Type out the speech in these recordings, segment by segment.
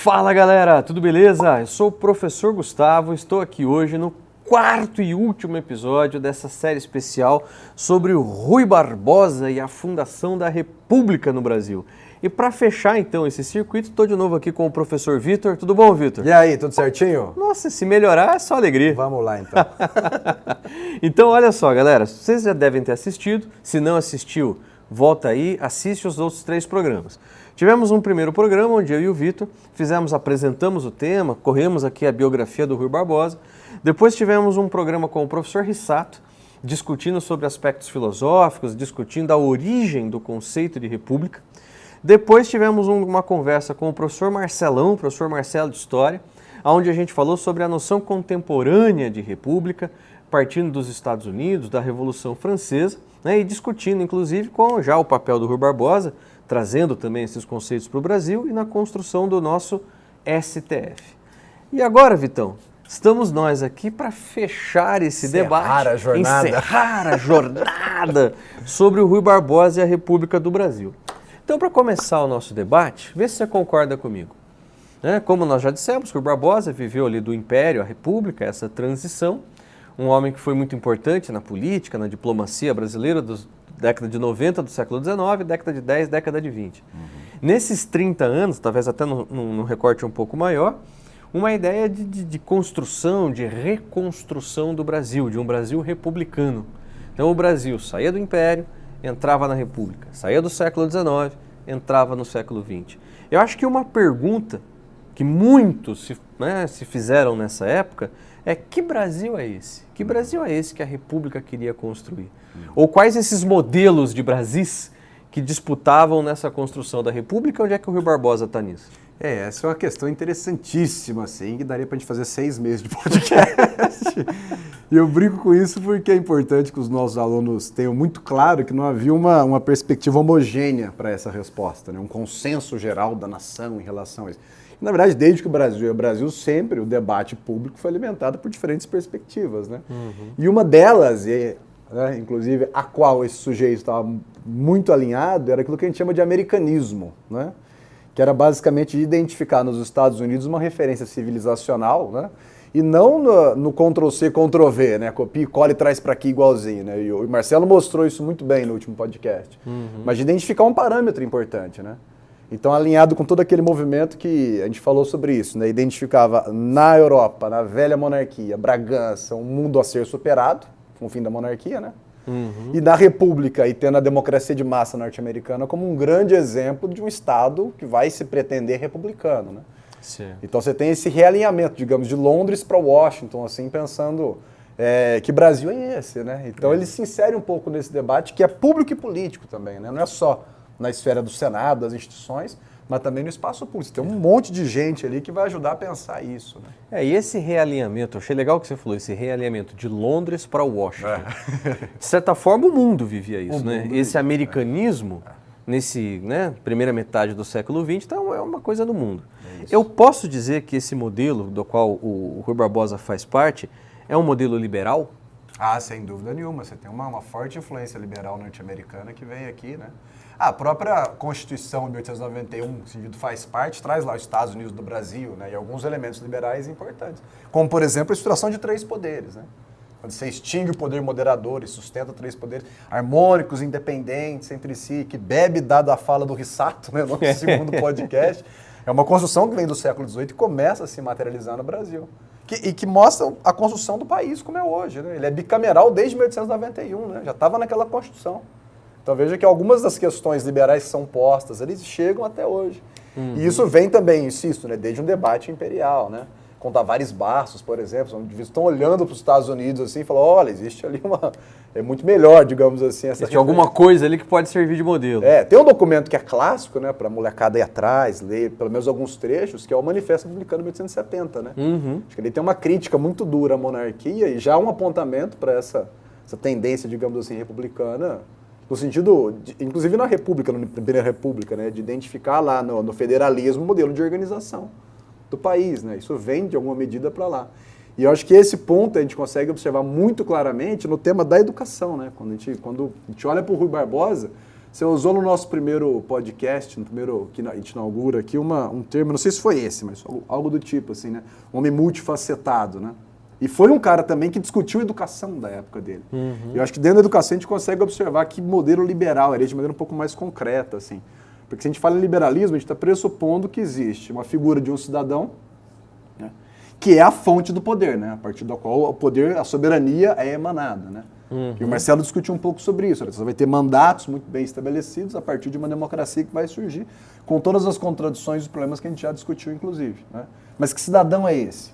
Fala galera, tudo beleza? Eu sou o professor Gustavo, estou aqui hoje no quarto e último episódio dessa série especial sobre o Rui Barbosa e a fundação da República no Brasil. E para fechar então esse circuito, estou de novo aqui com o professor Vitor. Tudo bom, Vitor? E aí, tudo certinho? Nossa, se melhorar é só alegria. Vamos lá então. Então olha só galera, vocês já devem ter assistido, se não assistiu, volta aí, assiste os outros 3 programas. Tivemos um primeiro programa onde eu e o Vitor apresentamos o tema, corremos aqui a biografia do Rui Barbosa. Depois tivemos um programa com o professor Rissato, discutindo sobre aspectos filosóficos, discutindo a origem do conceito de república. Depois tivemos uma conversa com o professor Marcelão, professor Marcelo de História, onde a gente falou sobre a noção contemporânea de república, partindo dos Estados Unidos, da Revolução Francesa, né, e discutindo inclusive com já o papel do Rui Barbosa, trazendo também esses conceitos para o Brasil e na construção do nosso STF. E agora, Vitão, estamos nós aqui para fechar esse debate, encerrar a jornada sobre o Rui Barbosa e a República do Brasil. Então, para começar o nosso debate, vê se você concorda comigo. Como nós já dissemos, o Rui Barbosa viveu ali do Império à República, essa transição, um homem que foi muito importante na política, na diplomacia brasileira década de 90 do século XIX, década de 10, década de 20. Nesses 30 anos, talvez até num recorte um pouco maior, uma ideia de construção, de reconstrução do Brasil, de um Brasil republicano. Então o Brasil saía do Império, entrava na República, saía do século XIX, entrava no século XX. Eu acho que uma pergunta que muitos se fizeram nessa época é: que Brasil é esse? Que Brasil é esse que a República queria construir? Ou quais esses modelos de Brasis que disputavam nessa construção da República? Onde é que o Rui Barbosa está nisso? Essa é uma questão interessantíssima, assim, que daria para a gente fazer 6 meses de podcast. E eu brinco com isso porque é importante que os nossos alunos tenham muito claro que não havia uma perspectiva homogênea para essa resposta, né? Um consenso geral da nação em relação a isso. Na verdade, desde que o Brasil sempre, o debate público foi alimentado por diferentes perspectivas, né? E uma delas, inclusive a qual esse sujeito estava muito alinhado, era aquilo que a gente chama de americanismo, né? Que era basicamente identificar nos Estados Unidos uma referência civilizacional, né? E não no Ctrl-C, Ctrl-V, né? Copia e cola e traz para aqui igualzinho, né? E o Marcelo mostrou isso muito bem no último podcast. Mas de identificar um parâmetro importante, né? Então, alinhado com todo aquele movimento que a gente falou sobre isso, né? Identificava na Europa, na velha monarquia, Bragança, um mundo a ser superado, com o fim da monarquia, né? E na República, e tendo a democracia de massa norte-americana como um grande exemplo de um Estado que vai se pretender republicano, né? Certo. Então você tem esse realinhamento, digamos, de Londres para Washington, assim, pensando que Brasil é esse, né? Então ele se insere um pouco nesse debate que é público e político também, né? Não é só na esfera do Senado, das instituições, mas também no espaço público. Tem um monte de gente ali que vai ajudar a pensar isso, né? E esse realinhamento, eu achei legal o que você falou, esse realinhamento de Londres para Washington. De certa forma, o mundo vivia isso, né? Esse americanismo, nesse, primeira metade do século XX, então é uma coisa do mundo. Eu posso dizer que esse modelo do qual o Rui Barbosa faz parte é um modelo liberal? Ah, sem dúvida nenhuma. Você tem uma forte influência liberal norte-americana que vem aqui, né? A própria Constituição de 1891, o sentido faz parte, traz lá os Estados Unidos do Brasil, né? E alguns elementos liberais importantes. Como, por exemplo, a estruturação de 3 poderes, né? Quando você extingue o poder moderador e sustenta 3 poderes harmônicos, independentes entre si, que bebe dado a fala do Rissato, né? No segundo podcast. É uma construção que vem do século XVIII e começa a se materializar no Brasil. E que mostra a construção do país como é hoje, né? Ele é bicameral desde 1891, né? Já estava naquela Constituição. Então veja que algumas das questões liberais que são postas, eles chegam até hoje. E isso vem também, insisto, né, desde um debate imperial, né? Com Tavares Barços, por exemplo, onde estão olhando para os Estados Unidos assim e falam: olha, existe ali é muito melhor, digamos assim. Existe alguma coisa ali que pode servir de modelo. Tem um documento que é clássico, né, para a molecada ir atrás, ler pelo menos alguns trechos, que é o Manifesto Republicano de 1870, né? Acho que ele tem uma crítica muito dura à monarquia e já um apontamento para essa tendência, digamos assim, republicana, no sentido, inclusive na República, na Primeira República, né, de identificar lá no federalismo o modelo de organização do país, né? Isso vem de alguma medida para lá. E eu acho que esse ponto a gente consegue observar muito claramente no tema da educação, né? Quando a gente olha para o Rui Barbosa, Você usou no nosso primeiro podcast, no primeiro que a gente inaugura aqui, um termo, não sei se foi esse, mas algo do tipo, assim, né? Homem multifacetado, né? E foi um cara também que discutiu educação da época dele. Eu acho que dentro da educação a gente consegue observar que modelo liberal era de maneira um pouco mais concreta, assim. Porque se a gente fala em liberalismo, a gente está pressupondo que existe uma figura de um cidadão, né, que é a fonte do poder, né? A partir da qual o poder, a soberania é emanada, né? E o Marcelo discutiu um pouco sobre isso. Você vai ter mandatos muito bem estabelecidos a partir de uma democracia que vai surgir, com todas as contradições e os problemas que a gente já discutiu, inclusive, né? Mas que cidadão é esse?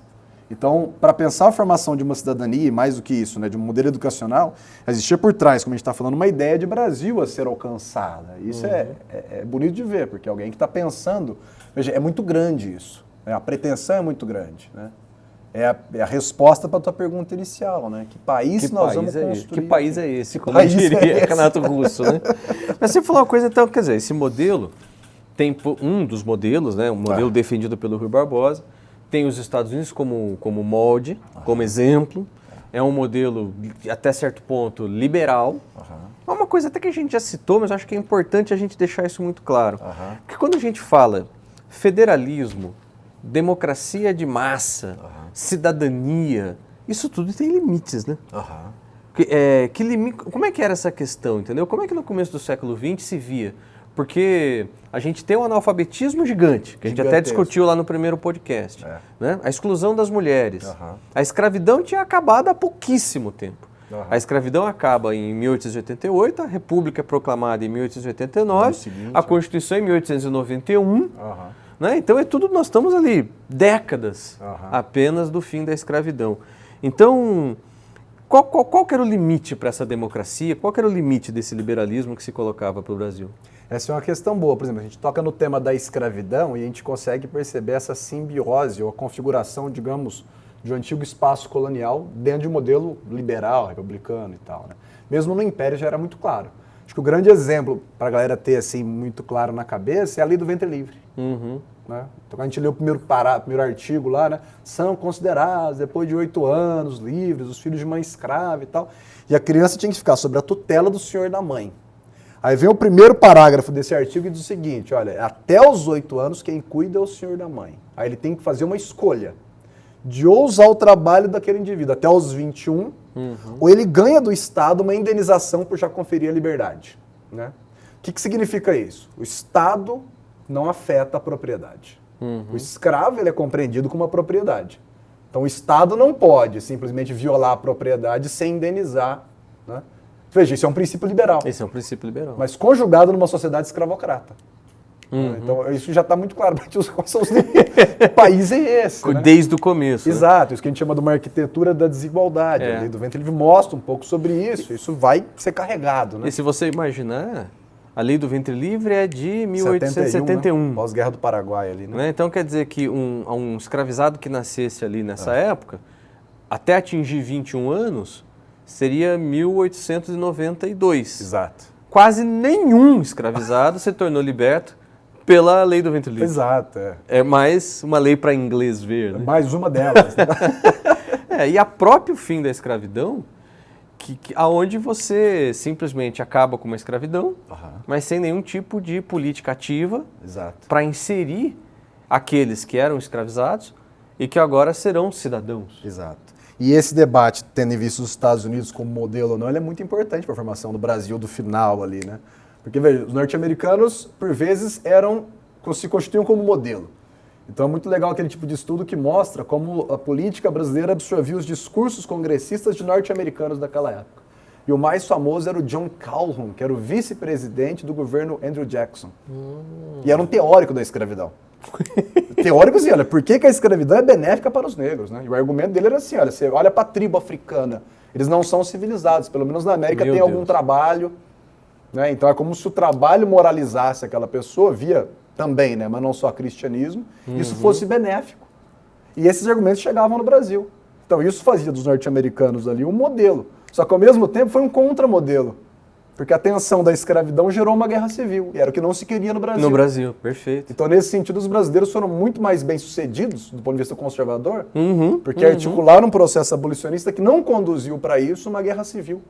Então, para pensar a formação de uma cidadania, e mais do que isso, né, de um modelo educacional, existia por trás, como a gente está falando, uma ideia de Brasil a ser alcançada. Isso é bonito de ver, porque alguém que está pensando... Veja, é muito grande isso, né? A pretensão é muito grande, né? É a resposta para a tua pergunta inicial, né? Que país nós vamos construir? Que país é esse? Como diria Renato Russo, né? Mas você falou uma coisa, então, quer dizer, esse modelo, tem um dos modelos, né, um modelo defendido pelo Rui Barbosa, tem os Estados Unidos como molde, como exemplo. É um modelo, até certo ponto, liberal. É uma coisa até que a gente já citou, mas acho que é importante a gente deixar isso muito claro. Porque quando a gente fala federalismo, democracia de massa, cidadania, isso tudo tem limites, né? Como é que era essa questão, entendeu? Como é que no começo do século XX se via? Porque a gente tem um analfabetismo gigante, que a gente até discutiu lá no primeiro podcast. Né? A exclusão das mulheres. A escravidão tinha acabado há pouquíssimo tempo. A escravidão acaba em 1888, a República é proclamada em 1889, a Constituição em 1891. Né? Então é tudo, nós estamos ali décadas apenas do fim da escravidão. Então, qual que era o limite para essa democracia? Qual que era o limite desse liberalismo que se colocava para o Brasil? Essa é uma questão boa. Por exemplo, a gente toca no tema da escravidão e a gente consegue perceber essa simbiose ou a configuração, digamos, de um antigo espaço colonial dentro de um modelo liberal, republicano e tal, né? Mesmo no Império já era muito claro. Acho que o grande exemplo para a galera ter assim muito claro na cabeça é a lei do ventre livre. Né? Então, quando a gente lê o primeiro artigo lá, né, são considerados, depois de 8 anos, livres, os filhos de mãe escrava e tal. E a criança tinha que ficar sob a tutela do senhor e da mãe. Aí vem o primeiro parágrafo desse artigo e diz o seguinte, olha, até os 8 anos quem cuida é o senhor da mãe. Aí ele tem que fazer uma escolha de ou usar o trabalho daquele indivíduo até os 21, ou ele ganha do Estado uma indenização por já conferir a liberdade. Né? O que significa isso? O Estado não afeta a propriedade. O escravo ele é compreendido como uma propriedade. Então o Estado não pode simplesmente violar a propriedade sem indenizar. Né? Veja, isso é um princípio liberal. Esse é um princípio liberal. Mas conjugado numa sociedade escravocrata. Então isso já está muito claro para ti quais são os limites. Que país é esse? Né? Desde o começo. Exato, isso que a gente chama de uma arquitetura da desigualdade. A lei do ventre livre mostra um pouco sobre isso. Isso vai ser carregado. Né? E se você imaginar, a lei do ventre livre é de 1871. Né? Pós-guerra do Paraguai ali. Né? Então quer dizer que um escravizado que nascesse ali nessa época, até atingir 21 anos, seria 1892. Exato. Quase nenhum escravizado se tornou liberto pela lei do ventre livre. Exato. É mais uma lei para inglês ver. Né? Mais uma delas. E a próprio fim da escravidão, aonde você simplesmente acaba com uma escravidão, mas sem nenhum tipo de política ativa para inserir aqueles que eram escravizados e que agora serão cidadãos. Exato. E esse debate, tendo em vista os Estados Unidos como modelo ou não, ele é muito importante para a formação do Brasil do final ali, né? Porque, veja, os norte-americanos, por vezes, se constituíam como modelo. Então é muito legal aquele tipo de estudo que mostra como a política brasileira absorvia os discursos congressistas de norte-americanos daquela época. E o mais famoso era o John Calhoun, que era o vice-presidente do governo Andrew Jackson. E era um teórico da escravidão. Teórico assim, olha, por que a escravidão é benéfica para os negros? Né? E o argumento dele era assim, olha, você olha para a tribo africana, eles não são civilizados, pelo menos na América tem algum trabalho. Né? Então é como se o trabalho moralizasse aquela pessoa, via também, né? Mas não só cristianismo, isso fosse benéfico. E esses argumentos chegavam no Brasil. Então isso fazia dos norte-americanos ali um modelo. Só que ao mesmo tempo foi um contramodelo. Porque a tensão da escravidão gerou uma guerra civil. E era o que não se queria no Brasil. No Brasil, perfeito. Então, nesse sentido, os brasileiros foram muito mais bem-sucedidos, do ponto de vista conservador, porque articularam um processo abolicionista que não conduziu para isso uma guerra civil.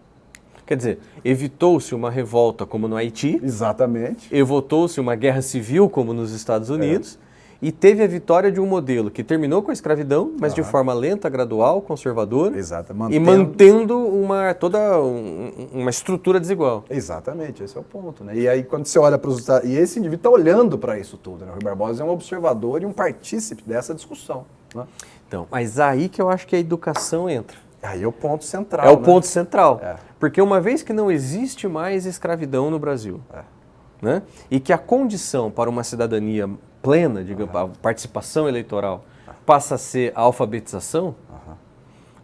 Quer dizer, evitou-se uma revolta como no Haiti, Exatamente. evitou-se uma guerra civil como nos Estados Unidos, e teve a vitória de um modelo que terminou com a escravidão, mas de forma lenta, gradual, conservadora, Exato, e mantendo uma estrutura desigual. Exatamente, esse é o ponto, né? E aí quando você olha para os Estados Unidos, e esse indivíduo está olhando para isso tudo, né? O Rui Barbosa é um observador e um partícipe dessa discussão, né? Então, mas aí que eu acho que a educação entra. Aí é o ponto central, É o né? ponto central. É. Porque uma vez que não existe mais escravidão no Brasil, né? E que a condição para uma cidadania plena, digamos, a participação eleitoral, passa a ser a alfabetização,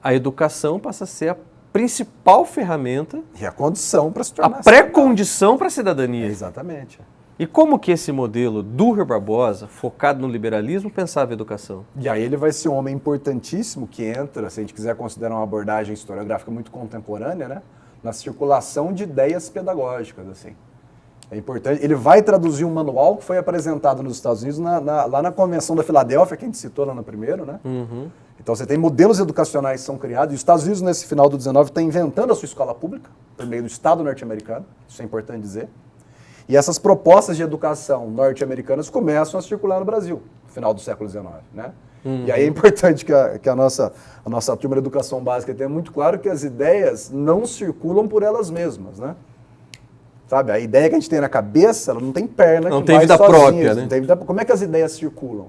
a educação passa a ser a principal ferramenta E a condição para se tornar a pré-condição para a cidadania. Exatamente. E como que esse modelo do Rui Barbosa, focado no liberalismo, pensava a educação? E aí ele vai ser um homem importantíssimo que entra, se a gente quiser considerar uma abordagem historiográfica muito contemporânea, né, na circulação de ideias pedagógicas, assim. É importante. Ele vai traduzir um manual que foi apresentado nos Estados Unidos lá na Convenção da Filadélfia, que a gente citou lá no primeiro, né? Então você tem modelos educacionais que são criados, e os Estados Unidos, nesse final do 19, está inventando a sua escola pública, por meio do Estado norte-americano, isso é importante dizer. E essas propostas de educação norte-americanas começam a circular no Brasil, no final do século XIX, né? E aí é importante que a nossa turma de educação básica tenha muito claro que as ideias não circulam por elas mesmas, né? Sabe, a ideia que a gente tem na cabeça, ela não tem perna, não que tem vai vida sozinha, própria, né? Não tem vida. Como é que as ideias circulam?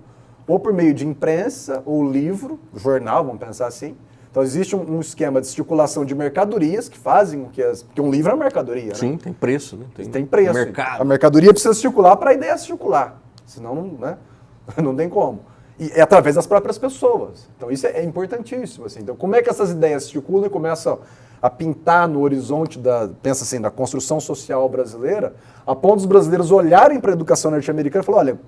Ou por meio de imprensa, ou livro, jornal, vamos pensar assim. Então existe um esquema de circulação de mercadorias que fazem com que porque um livro é uma mercadoria, Sim, né? tem preço, né? Tem preço. Mercado. A mercadoria precisa circular para a ideia circular, senão não, né? Não tem como. E é através das próprias pessoas. Então isso é importantíssimo, assim. Então como é que essas ideias circulam e começam a pintar no horizonte pensa assim, da construção social brasileira, a ponto dos brasileiros olharem para a educação norte-americana e falar, olha,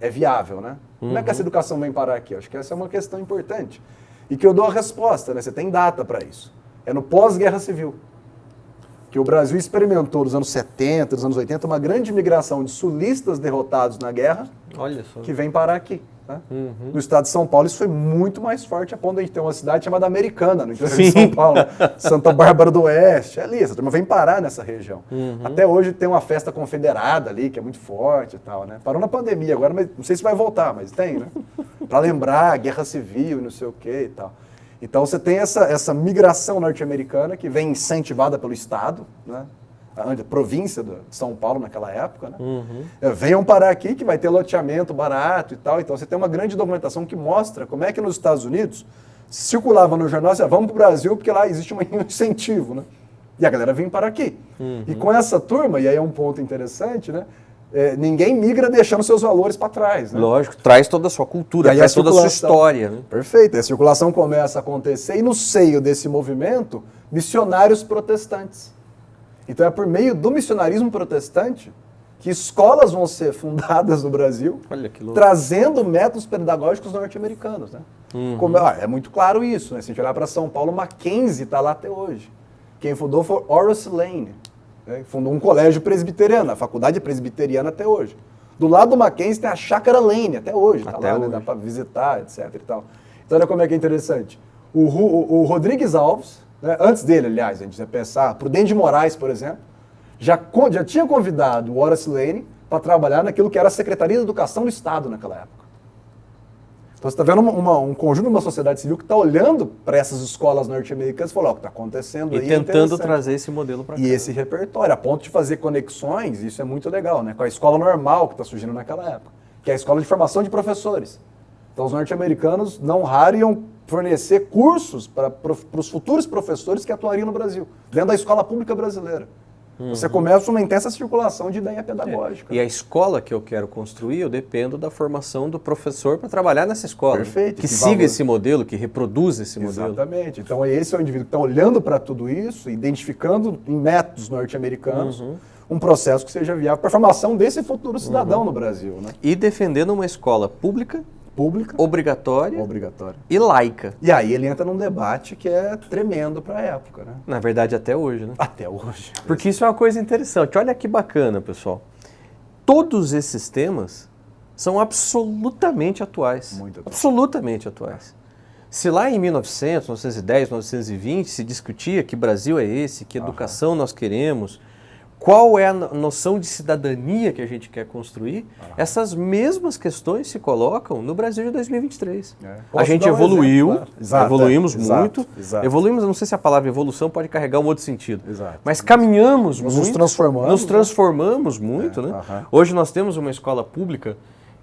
é viável, né? Como é que essa educação vem parar aqui? Eu acho que essa é uma questão importante. E que eu dou a resposta, né? Você tem data para isso. É no pós-guerra civil. Que o Brasil experimentou nos anos 70, nos anos 80, uma grande migração de sulistas derrotados na guerra, Olha só. que vem parar aqui. Né? No estado de São Paulo isso foi muito mais forte, a ponto de a gente ter uma cidade chamada Americana, no interior de São Paulo, Santa Bárbara do Oeste, é ali, essa turma vem parar nessa região. Até hoje tem uma festa confederada ali, que é muito forte e tal, né? Parou na pandemia agora, mas não sei se vai voltar, mas tem, né? Para lembrar a guerra civil e não sei o que e tal. Então você tem essa migração norte-americana que vem incentivada pelo Estado, né? A província de São Paulo naquela época, né? Venham parar aqui que vai ter loteamento barato e tal. Então você tem uma grande documentação que mostra como é que nos Estados Unidos circulava no jornal, assim, vamos para o Brasil porque lá existe um incentivo, né? E a galera vem parar aqui. E com essa turma, e aí é um ponto interessante, né? Ninguém migra deixando seus valores para trás, né? Lógico, traz toda a sua cultura, aí traz toda a sua história, né? Perfeito, a circulação começa a acontecer e no seio desse movimento, missionários protestantes. Então é por meio do missionarismo protestante que escolas vão ser fundadas no Brasil, Olha que louco. trazendo métodos pedagógicos norte-americanos, né? É muito claro isso, né? Se a gente olhar para São Paulo, Mackenzie está lá até hoje. Quem fundou foi Horace Lane, né? Fundou um colégio presbiteriano, a faculdade é presbiteriana até hoje. Do lado do Mackenzie tem a Chácara Lane até hoje, tá lá, né? Dá para visitar, etc. E tal. Então olha como é que é interessante. O Rodrigues Alves, né? Antes dele, aliás, a gente vai pensar, Prudente de Moraes, por exemplo, já tinha convidado o Horace Lane para trabalhar naquilo que era a Secretaria de Educação do Estado naquela época. Então você está vendo um conjunto de uma sociedade civil que está olhando para essas escolas norte-americanas e falou, o que está acontecendo aí e tentando trazer esse modelo para cá. E esse repertório, a ponto de fazer conexões, isso é muito legal, né? Com a escola normal que está surgindo naquela época, que é a escola de formação de professores. Então os norte-americanos não raro iam fornecer cursos para os futuros professores que atuariam no Brasil, dentro da escola pública brasileira. Você começa uma intensa circulação de ideia pedagógica. E a escola que eu quero construir, eu dependo da formação do professor para trabalhar nessa escola. Perfeito. Que siga esse modelo, que reproduza esse modelo. Exatamente. Então esse é o indivíduo que está olhando para tudo isso, identificando em métodos norte-americanos um processo que seja viável para a formação desse futuro cidadão no Brasil. Né? E defendendo uma escola pública, obrigatória e laica. E aí ele entra num debate que é tremendo para a época, né? Na verdade, até hoje, né? Até hoje. Porque isso é uma coisa interessante. Olha que bacana, pessoal. Todos esses temas são absolutamente atuais. Muito atuais. Absolutamente atuais. Se lá em 1900, 1910, 1920 se discutia que Brasil é esse, que educação nós queremos, qual é a noção de cidadania que a gente quer construir, essas mesmas questões se colocam no Brasil de 2023. A gente evoluiu, evoluímos muito, evoluímos, não sei se a palavra evolução pode carregar um outro sentido, mas caminhamos muito, nos transformamos muito, né? Hoje nós temos uma escola pública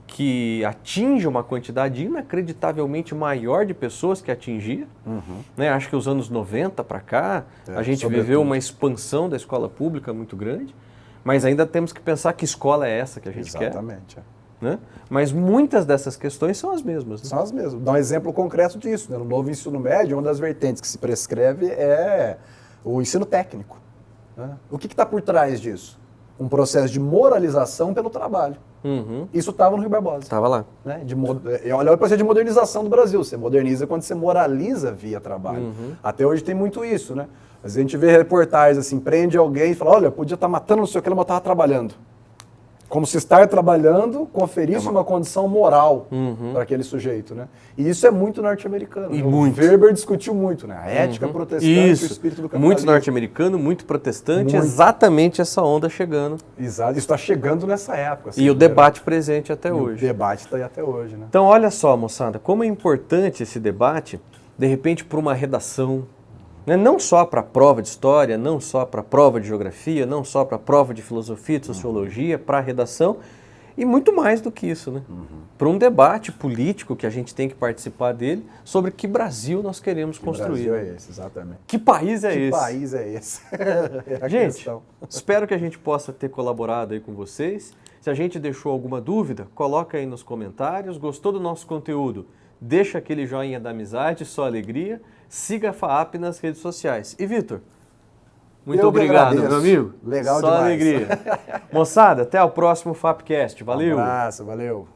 que atinge uma quantidade inacreditavelmente maior de pessoas que atingia. Né? Acho que os anos 90 para cá, a gente viveu uma expansão da escola pública muito grande, mas ainda temos que pensar que escola é essa que a gente quer. Exatamente. Né? Mas muitas dessas questões são as mesmas. Né? São as mesmas. Dá um exemplo concreto disso. Né? No novo ensino médio, uma das vertentes que se prescreve é o ensino técnico. Né? O que está por trás disso? Um processo de moralização pelo trabalho. Isso estava no Rui Barbosa. Estava lá. Né? Olha o processo de modernização do Brasil. Você moderniza quando você moraliza via trabalho. Até hoje tem muito isso, né? Às vezes a gente vê reportagens assim, prende alguém e fala, olha, podia estar matando não sei o que, mas estava trabalhando. Como se estar trabalhando conferisse uma condição moral para aquele sujeito, né? E isso é muito norte-americano. E né? muito. O Weber discutiu muito, né? A ética protestante, o espírito do capitalismo. Muito norte-americano, muito protestante, exatamente essa onda chegando. Exato, isso está chegando nessa época. Assim, e o debate presente até hoje. O debate está aí até hoje, né? Então, olha só, moçada, como é importante esse debate, de repente, para uma redação, né? Não só para a prova de história, não só para a prova de geografia, não só para a prova de filosofia, de sociologia, para a redação, e muito mais do que isso, né? Para um debate político que a gente tem que participar dele sobre que Brasil nós queremos construir. Que Brasil é esse, exatamente. Que país é esse? Que país é esse? Gente, espero que a gente possa ter colaborado aí com vocês. Se a gente deixou alguma dúvida, coloca aí nos comentários. Gostou do nosso conteúdo? Deixa aquele joinha da amizade, só alegria. Siga a FAAP nas redes sociais. E Vitor, muito obrigado, meu amigo. Legal só demais. Alegria. Moçada, até o próximo FAPcast. Valeu. Um abraço, valeu.